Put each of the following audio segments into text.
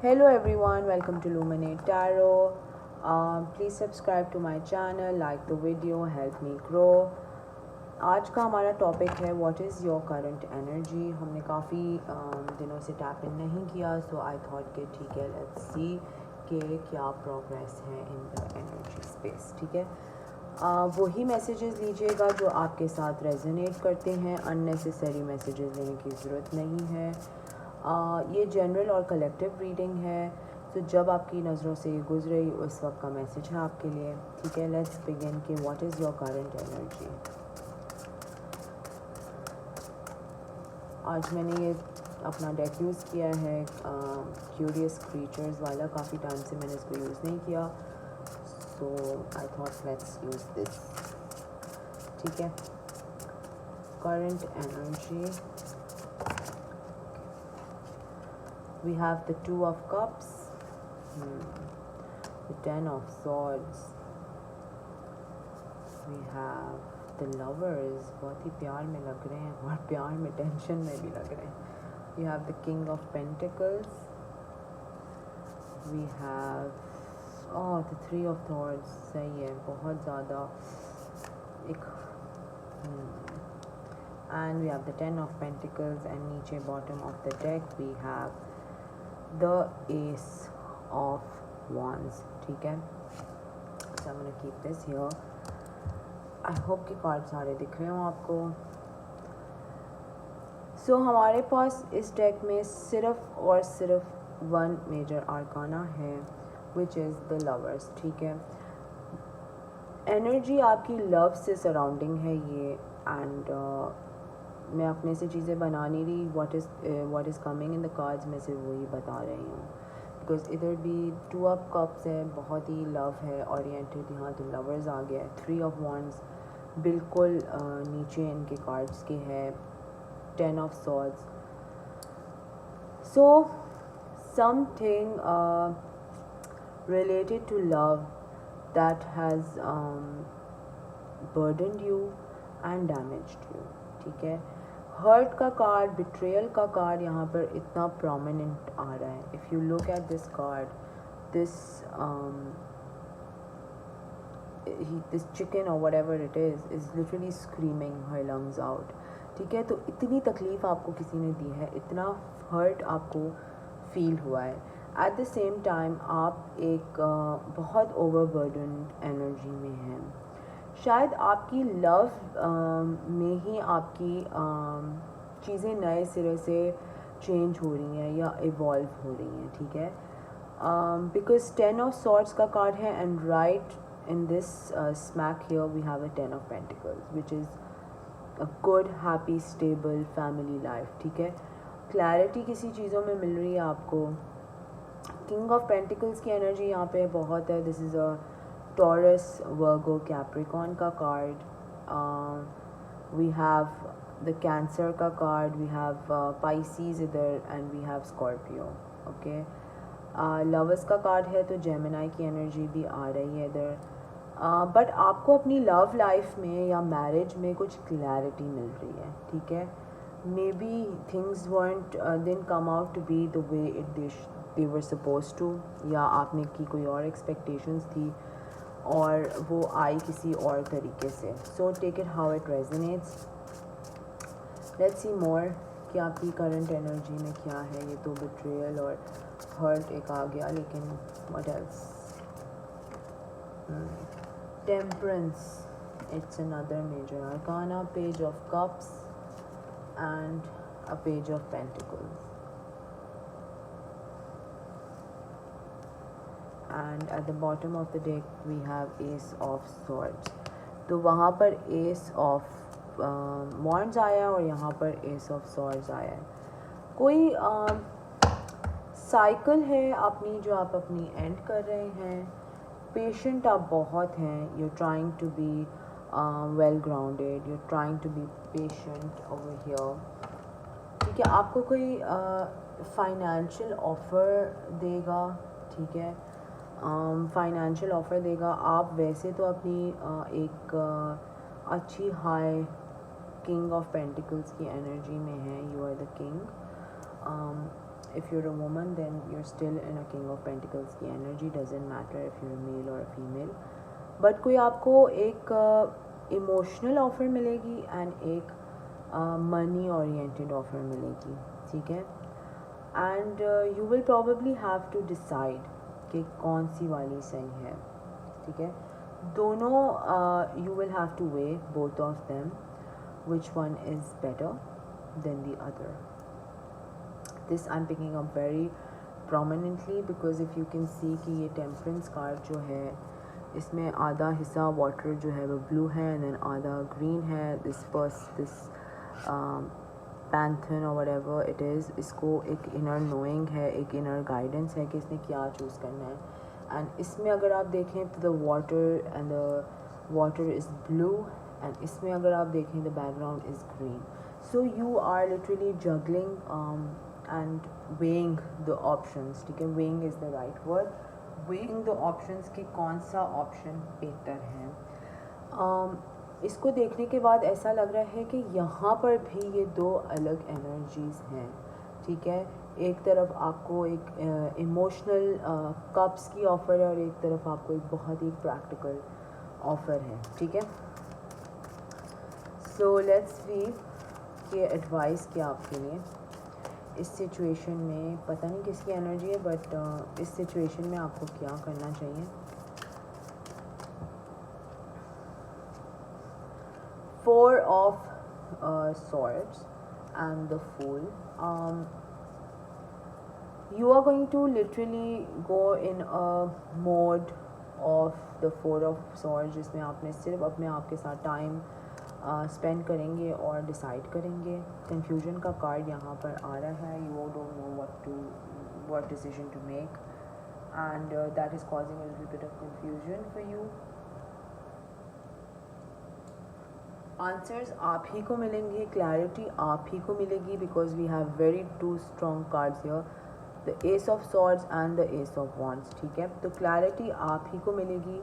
Hello everyone, welcome to Luminate Tarot. Please subscribe to my channel, like the video, help me grow. आज का हमारा topic है what is your current energy. हमने काफ़ी दिनों से टैप इन नहीं किया, सो आई थॉट कि ठीक है, लेट्स सी कि क्या प्रोग्रेस है इन द एनर्जी स्पेस। ठीक है, वही मैसेजेस लीजिएगा जो आपके साथ रेजोनेट करते हैं। अननेसेसरी मैसेजेस लेने की ज़रूरत नहीं है। ये जनरल और कलेक्टिव रीडिंग है, तो जब आपकी नज़रों से ये गुजरे उस वक्त का मैसेज है आपके लिए। ठीक है, लेट्स बिगिन कि what is your current energy. आज मैंने ये अपना डेक यूज़ किया है, क्यूरियस क्रीचर्स वाला। काफ़ी टाइम से मैंने इसको यूज़ नहीं किया, so I thought let's use this. ठीक है, current energy, we have the two of cups, the 10 of swords, we have the lovers, बहुत ही प्यार में लग रहे हैं और प्यार में टेंशन में भी लग रहे हैं। we have the king of pentacles, we have the three of swords। सही है, बहुत ज़्यादा एक and we have the 10 of pentacles, and नीचे bottom of the deck we have the ace of wands। ठीक है, so I'm gonna keep this here। I hope कि card सारे दिख रहे हों आपको। so हमारे पास इस डेक में सिर्फ और सिर्फ वन मेजर आर्काना है, विच इज़ द लवर्स। ठीक है, एनर्जी आपकी लव से सराउंडिंग है ये, एंड मैं अपने से चीज़ें बना नहीं रही। What is coming in the cards में से वही बता रही हूँ, बिकॉज इधर भी टू ऑफ कप्स है, बहुत ही लव है ओरिएंटेड। यहाँ तो लवर्स आ गया है। थ्री ऑफ वॉन्ड्स बिल्कुल नीचे इनके कार्ड्स के है, 10 of swords. So something related to love that has burdened you and damaged you। ठीक है, हर्ट का कार्ड, बिट्रेयल का कार्ड यहाँ पर इतना प्रोमिनेंट आ रहा है। If you look at this card, this chicken और whatever it is literally screaming her lungs out। ठीक है, तो इतनी तकलीफ़ आपको किसी ने दी है, इतना हर्ट आपको फील हुआ है। एट द सेम टाइम आप एक बहुत ओवरबर्डन्ड एनर्जी में हैं। शायद आपकी लव में ही आपकी चीज़ें नए सिरे से चेंज हो रही हैं या इवॉल्व हो रही हैं। ठीक है, बिकॉज 10 ऑफ सॉर्ड्स का कार्ड है, and right in this smack here we have a 10 of pentacles, which is a good happy stable family life. ठीक है, क्लैरिटी किसी चीज़ों में मिल रही है आपको। किंग ऑफ पेंटिकल्स की एनर्जी यहाँ पे बहुत है। This is a Taurus, Virgo, Capricorn का card. We have the Cancer का कार्ड, वी हैव पाइसीज इधर, and we have Scorpio. Okay, Lovers का कार्ड है, तो जेमिनाई की एनर्जी भी आ रही है इधर। बट आपको अपनी लव लाइफ में या मैरिज में कुछ क्लैरिटी मिल रही है। ठीक है, may be things weren't didn't come out to be the way they were supposed to, या आपने की कोई और एक्सपेक्टेशंस थी और वो आई किसी और तरीके से। So take it how it resonates. Let's see more कि आपकी करंट एनर्जी में क्या है। ये तो बिट्रेयल और हर्ट एक आ गया, लेकिन what else? Temperance, it's another major arcana, page of cups and a page of pentacles, and at the bottom of the deck we have ace of swords। तो वहाँ पर ace of wands आया और यहाँ पर ace of swords आया है। कोई साइकिल है अपनी जो आप अपनी एंड कर रहे हैं। पेशेंट आप बहुत हैं, you're trying to be well grounded, you're trying to be patient over here। ठीक है, आपको कोई फाइनेंशियल ऑफ़र देगा। ठीक है, फाइनेंशियल ऑफ़र देगा। आप वैसे तो अपनी एक अच्छी हाई किंग ऑफ पेंटिकल्स की एनर्जी में हैं, you are the king. if you're a woman, then you're still in a King of Pentacles की energy. Doesn't matter if you're a male or a female. But कोई आपको एक emotional offer मिलेगी and एक money oriented offer मिलेगी, ठीक है. And you will probably have to decide कि कौन सी वाली सही है, ठीक है. दोनों you will have to weigh both of them, which one is better than the other. This I'm picking up very prominently because if you can see कि ये टेम्परेंस कार्ड जो है इसमें आधा हिस्सा वाटर जो है वो ब्लू है एंड देन आधा ग्रीन है. दिस पैंथन और व्हाटएवर इट इज़, इसको एक इनर नोइंग है, एक इनर गाइडेंस है कि इसने क्या चूज़ करना है. एंड इसमें अगर आप देखें तो the water is blue and इसमें अगर आप देखें the background is green. So you are literally juggling and weighing the options, ठीक है. weighing is the right word. weighing the options कि कौन सा ऑप्शन बेहतर है. इसको देखने के बाद ऐसा लग रहा है कि यहाँ पर भी ये दो अलग एनर्जीज़ हैं, ठीक है. एक तरफ आपको एक इमोशनल कप्स की ऑफ़र है और एक तरफ आपको एक बहुत ही प्रैक्टिकल ऑफ़र है, ठीक है. सो लेट्स सी कि एडवाइस क्या आपके लिए इस सिचुएशन में. पता नहीं किसकी एनर्जी है बट इस सिचुएशन में आपको क्या करना चाहिए. Four of swords and the fool. You are going to literally go in a mode of the four of swords जिसमें आपने सिर्फ अपने आप के साथ टाइम स्पेंड करेंगे और डिसाइड करेंगे. कंफ्यूजन का कार्ड यहाँ पर आ रहा है. You don't know what decision to make and that is causing a little bit of confusion for you. Answers आप ही को मिलेंगे, क्लैरिटी आप ही को मिलेगी because we have very two strong cards here, the ace of swords and the ace of wands, ठीक है. तो clarity आप ही को मिलेगी.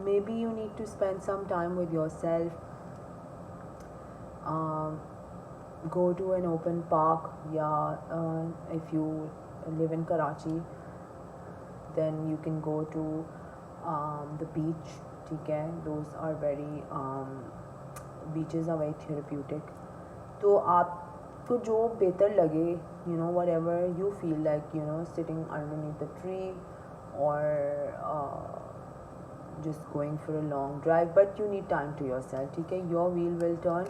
maybe you need to spend some time with yourself. Go to an open park, if you live in Karachi then you can go to the beach, ठीक है. those are very beaches are very therapeutic. तो आपको जो बेहतर लगे, you know, whatever you feel like, you know, sitting underneath the tree or just going for a long drive, but you need time to yourself, ठीक है. your wheel will turn.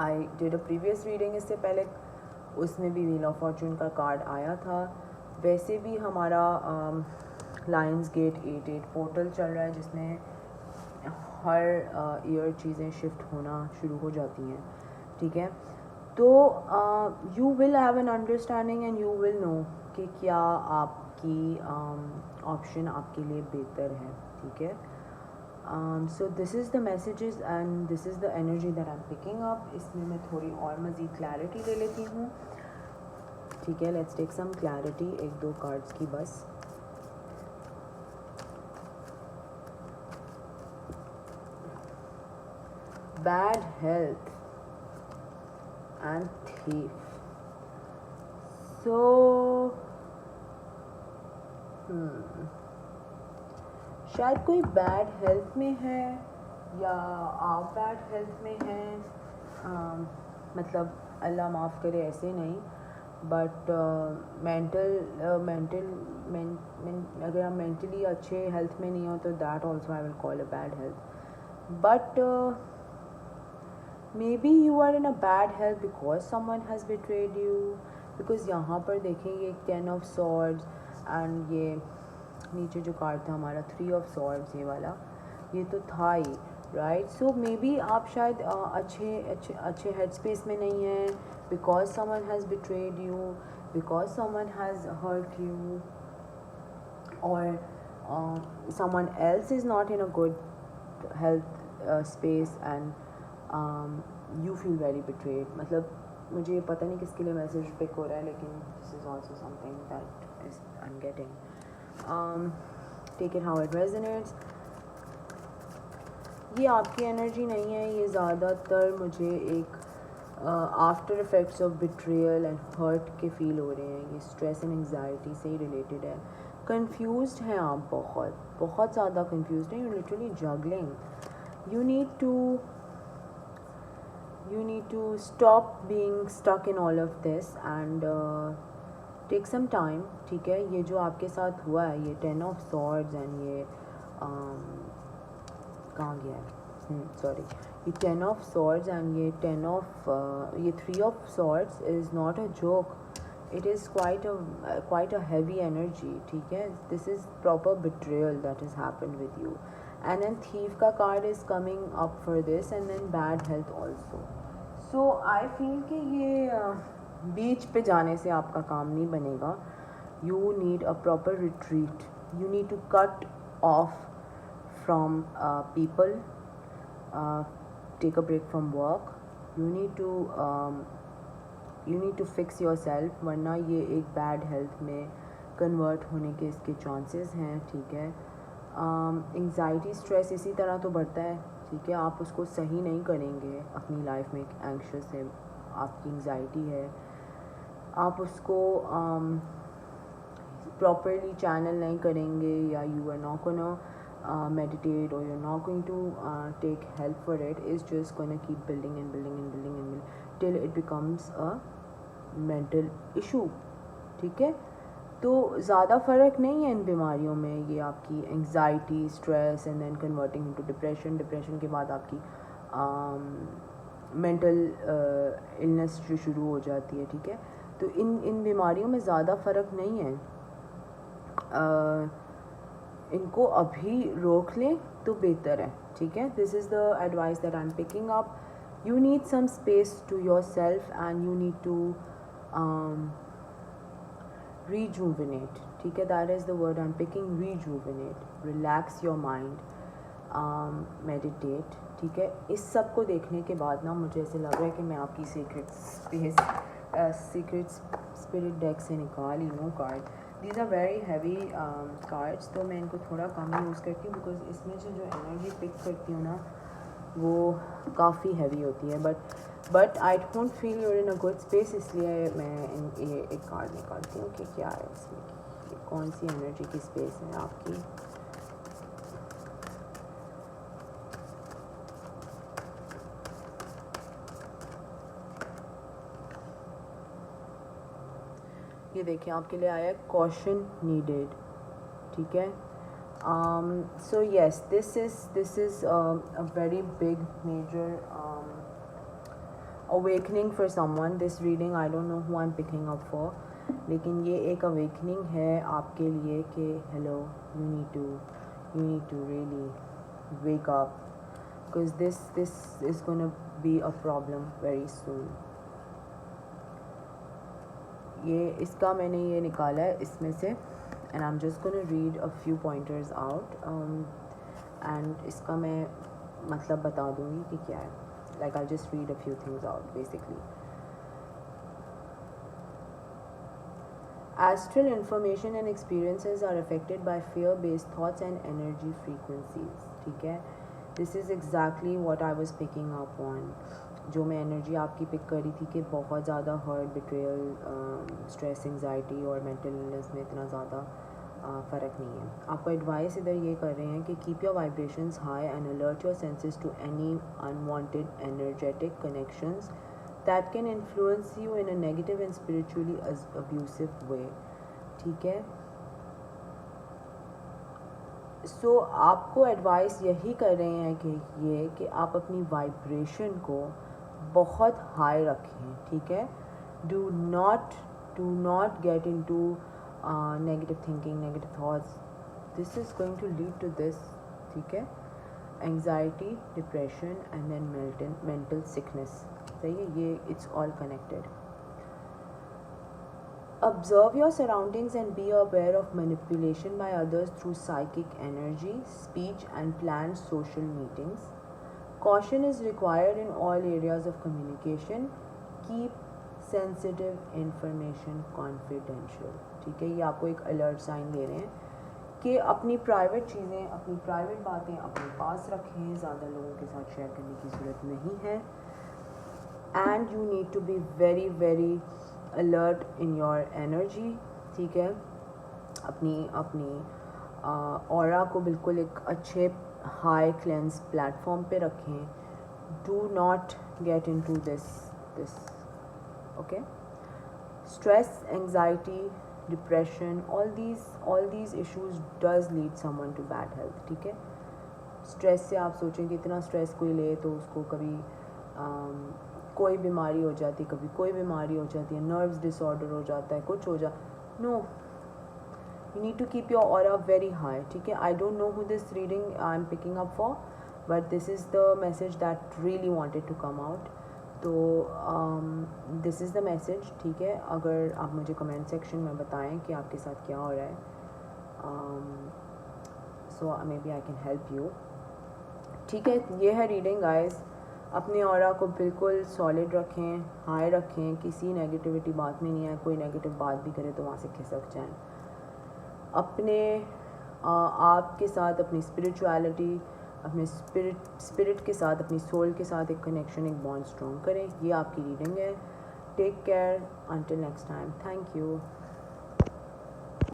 I did a previous reading इससे पहले, उसमें भी wheel of Fortune का card आया था. वैसे भी हमारा लायंस गेट 8 पोर्टल चल रहा है जिसमें हर ईयर चीज़ें शिफ्ट होना शुरू हो जाती हैं, ठीक है. तो you will have an understanding and you will know कि क्या आपकी ऑप्शन आपके लिए बेहतर है, ठीक है. So this is the messages and this is the energy that I'm picking up. इसमें मैं थोड़ी और मज़ीद क्लैरिटी ले लेती हूँ, ठीक है. Let's take some clarity, एक दो कार्ड्स की बस. Bad health and thief. So शायद कोई बैड हेल्थ में है या आप बैड हेल्थ में हैं. मतलब अल्लाह माफ़ करे ऐसे नहीं, बट अगर आप मेंटली अच्छे हेल्थ में नहीं हो तो that also I will call a bad health. But maybe you are in a bad health because someone has betrayed you. Because यहाँ पर देखेंगे 10 ऑफ सॉर्ड्स एंड ये नीचे जो कार्ड था हमारा 3 ऑफ सॉर्ड्स, ये वाला ये तो था ही, राइट. सो मे बी आप शायद अच्छे हेड स्पेस में नहीं हैं because someone has betrayed you, because someone has hurt you, और someone else is not in a good health space and you feel very betrayed. मतलब मुझे पता नहीं किसके लिए मैसेज पिक हो रहा है, लेकिन this is also something that is I am getting. Take it how it resonates. ये आपकी एनर्जी नहीं है, ये ज़्यादातर मुझे एक after effects of betrayal and hurt के फील हो रहे हैं, ये स्ट्रेस एंड एंग्जाइटी से ही रिलेटेड है। कंफ्यूज्ड हैं आप, बहुत बहुत ज़्यादा कंफ्यूज्ड हैं, you literally juggling. you need to stop being stuck in all of this and take some time, ठीक है। ये जो आपके साथ हुआ है, ये 10 of swords एंड ये कहाँ गया है, सॉरी, ये 10 of swords एंड ये 3 of swords is not a joke, it is quite a heavy energy, ठीक है। this is proper betrayal that has happened with you, and then thief का card is coming up for this, and then bad health also. so I feel कि ये बीच पे जाने से आपका काम नहीं बनेगा, you need a proper retreat, you need to cut off from people, take a break from work, you need to fix yourself, वरना ये एक bad health में कन्वर्ट होने के इसके चांसेस हैं, ठीक है। एंग्जाइटी स्ट्रेस इसी तरह तो बढ़ता है, ठीक है। आप उसको सही नहीं करेंगे अपनी लाइफ में, एंग्शियस है, आपकी एंग्जाइटी है, आप उसको प्रॉपरली चैनल नहीं करेंगे, या you are not gonna meditate, or you're not going to take help for it, is just going to keep building till it becomes a mental issue, ठीक है। तो ज़्यादा फ़र्क नहीं है इन बीमारियों में, ये आपकी anxiety, stress and then converting into depression, depression के बाद आपकी मेंटल इलनेस जो शुरू हो जाती है, ठीक है। तो इन बीमारियों में ज़्यादा फ़र्क नहीं है, इनको अभी रोक लें तो बेहतर है, ठीक है। This is the advice that I am picking up. You need some space to yourself and you need to rejuvenate, ठीक है। That is the word I am picking, rejuvenate, relax your mind, meditate, ठीक है। इस सब को देखने के बाद ना मुझे ऐसे लग रहा है कि मैं आपकी सीक्रेट स्पिरिट डेक से निकाल ही लूँ card. These are very heavy cards, तो मैं इनको थोड़ा कम यूज़ करती हूँ, बिकॉज इसमें से जो एनर्जी पिक करती हूँ ना वो काफ़ी हैवी होती है, but I don't feel you're in a good space, इसलिए मैं ये एक कार्ड निकालती हूँ कि क्या है इसमें, कौन सी एनर्जी की स्पेस है आपकी। ये देखिए आपके लिए आया कॉशन नीडेड, ठीक है। so yes, this is a very big major awakening for someone. This reading I don't know who I'm picking up for, लेकिन ये एक awakening है आपके लिए कि hello, you need to really wake up, because this is gonna be a problem very soon. ये इसका मैंने ये निकाला है इसमें से, and I'm just going to read a few pointers out, and इसका मैं मतलब बता दूँगी कि क्या है, like I'll just read a few things out basically. Astral information and experiences are affected by fear-based thoughts and energy frequencies, ठीक है। This is exactly what I was picking up on, जो मैं एनर्जी आपकी pick करी थी कि बहुत ज़्यादा हर्ट, बिट्रेयल, स्ट्रेस, एंग्जाइटी और मेंटल इलनेस में इतना ज़्यादा फ़र्क नहीं है। आपको एडवाइस इधर ये कर रहे हैं कि keep your vibrations high and alert your senses to any unwanted energetic connections that can influence you in a negative and spiritually abusive way, ठीक है। सो आपको एडवाइस यही कर रहे हैं कि आप अपनी वाइब्रेशन को बहुत हाई रखें, ठीक है। Do not get into negative thinking, negative thoughts, this is going to lead to this, ठीक है। Anxiety, depression and then mental sickness, सही है, ये it's all connected. Observe your surroundings and be aware of manipulation by others through psychic energy, speech, and planned social meetings. Caution is required in all areas of communication. Keep sensitive information confidential. ठीक है, ये आपको एक alert sign दे रहे हैं कि अपनी private चीज़ें, अपनी प्राइवेट बातें अपने पास रखें, ज़्यादा लोगों के साथ शेयर करने की ज़रूरत नहीं है। And you need to be very very alert in your energy, ठीक है। अपनी अपनी ऑरा को बिल्कुल एक अच्छे हाई क्लेंस प्लेटफॉर्म पे रखें। Do not get into this okay. Stress, anxiety, depression, all these issues does lead someone to bad health, ठीक है। स्ट्रेस से आप सोचें कि इतना स्ट्रेस कोई ले तो उसको कभी कोई बीमारी हो जाती, कभी कोई बीमारी हो जाती है, नर्व्स डिसऑर्डर हो जाता है, कुछ हो जा, no, you need to keep your aura very high, ठीक है। I don't know who this reading I am picking up for, but this is the message that really wanted to come out. तो this is the message, ठीक है। अगर आप मुझे comment section में बताएं कि आपके साथ क्या हो रहा है, so maybe I can help you, ठीक है। ये है रीडिंग गाइस। अपने ऑरा को बिल्कुल सॉलिड रखें, हाई रखें, किसी नेगेटिविटी बात में नहीं है। कोई नेगेटिव बात भी करे तो वहाँ से खिसक जाएं। अपने आपके साथ अपनी स्पिरिचुअलिटी, अपने स्पिरिट के साथ, अपनी सोल के साथ एक कनेक्शन, एक बॉन्ड स्ट्रॉन्ग करें। ये आपकी रीडिंग है। Take care, until next time, thank you.